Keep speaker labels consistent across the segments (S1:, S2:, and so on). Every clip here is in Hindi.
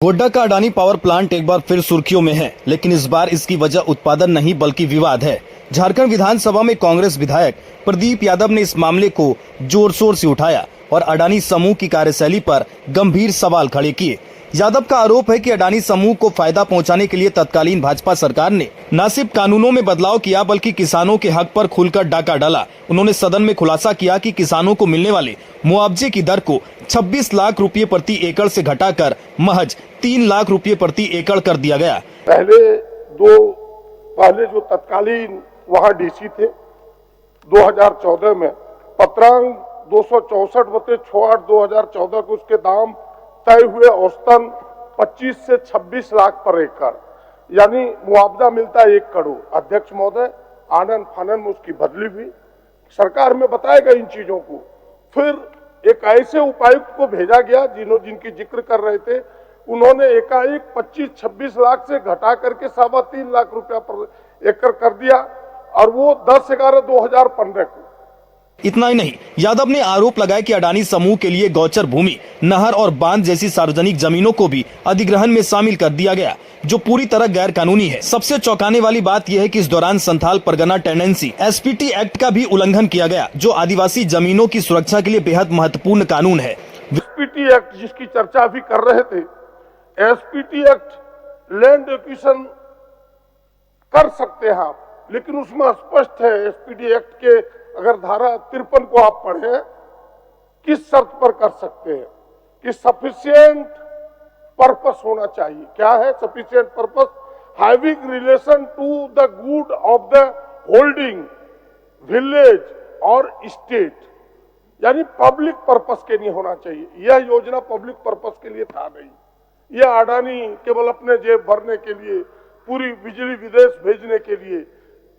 S1: गोड्डा का अडानी पावर प्लांट एक बार फिर सुर्खियों में है, लेकिन इस बार इसकी वजह उत्पादन नहीं बल्कि विवाद है। झारखंड विधानसभा में कांग्रेस विधायक प्रदीप यादव ने इस मामले को जोर शोर से उठाया और अडानी समूह की कार्यशैली पर गंभीर सवाल खड़े किए। यादव का आरोप है कि अडानी समूह को फायदा पहुंचाने के लिए तत्कालीन भाजपा सरकार ने न सिर्फ कानूनों में बदलाव किया बल्कि किसानों के हक पर खुलकर डाका डाला। उन्होंने सदन में खुलासा किया कि किसानों को मिलने वाले मुआवजे की दर को 26 लाख रुपए प्रति एकड़ से घटाकर महज 3 लाख रुपए प्रति एकड़ कर दिया गया।
S2: पहले जो तत्कालीन वहाँ डीसी थे 2014 में पत्रांक 264/6/2014 को उसके दाम तय हुए औसतन 25 से 26 लाख पर एकड़, यानी मुआवजा मिलता है 1 करोड़। अध्यक्ष महोदय आनन फानन में उसकी बदली हुई, सरकार में बताएगा इन चीजों को। फिर एक ऐसे उपायुक्त को भेजा गया जिनकी जिक्र कर रहे थे, उन्होंने एकाएक 25-26 लाख से घटा करके 3.25 लाख रुपया पर एकड़ कर दिया, और वो 10/11/2015 को।
S1: इतना ही नहीं, यादव ने आरोप लगाया कि अडानी समूह के लिए गौचर भूमि, नहर और बांध जैसी सार्वजनिक जमीनों को भी अधिग्रहण में शामिल कर दिया गया, जो पूरी तरह गैर कानूनी है। सबसे चौंकाने वाली बात यह है कि इस दौरान Santhal Pargana tendency SPT act का भी उल्लंघन किया गया, जो आदिवासी जमीनों की सुरक्षा के लिए बेहद महत्वपूर्ण कानून है।
S2: एसपीटी एक्ट जिसकी चर्चा अभी कर रहे थे, एसपीटी एक्ट लैंड एक्विजिशन कर सकते हैं आप, लेकिन उसमें स्पष्ट है एसपीटी एक्ट के, अगर धारा 53 को आप पढ़ें, किस शर्त पर कर सकते हैं कि सफिशिएंट पर्पस होना चाहिए। क्या है sufficient purpose? Having relation to the good of the holding village और स्टेट, यानी पब्लिक पर्पस के लिए होना चाहिए। यह योजना पब्लिक पर्पस के लिए था नहीं। यह अडानी केवल अपने जेब भरने के लिए, पूरी बिजली विदेश भेजने के लिए,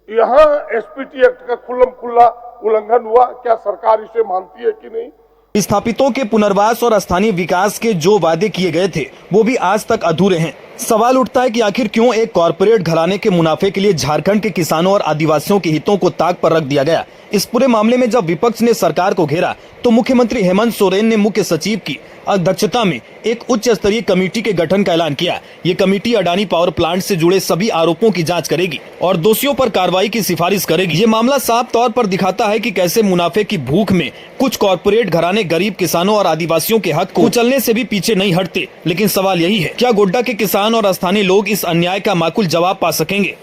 S2: यहाँ एसपीटी एक्ट का खुल्लम खुल्ला उल्लंघन हुआ। क्या सरकार इसे मानती है कि नहीं?
S1: विस्थापितों के पुनर्वास और स्थानीय विकास के जो वादे किए गए थे वो भी आज तक अधूरे हैं। सवाल उठता है कि आखिर क्यों एक कॉरपोरेट घराने के मुनाफे के लिए झारखंड के किसानों और आदिवासियों के हितों को ताक पर रख दिया गया। इस पूरे मामले में जब विपक्ष ने सरकार को घेरा तो मुख्यमंत्री हेमंत सोरेन ने मुख्य सचिव की अध्यक्षता में एक उच्च स्तरीय कमेटी के गठन का ऐलान किया। ये कमेटी अडानी पावर प्लांट से जुड़े सभी आरोपों की जांच करेगी और दोषियों पर कार्रवाई की सिफारिश करेगी। ये मामला साफ तौर पर दिखाता है कि कैसे मुनाफे की भूख में कुछ कॉरपोरेट घराने गरीब किसानों और आदिवासियों के हक को कुचलने से भी पीछे नहीं हटते। लेकिन सवाल यही है, क्या गोड्डा के किसान और स्थानीय लोग इस अन्याय का माकूल जवाब पा सकेंगे?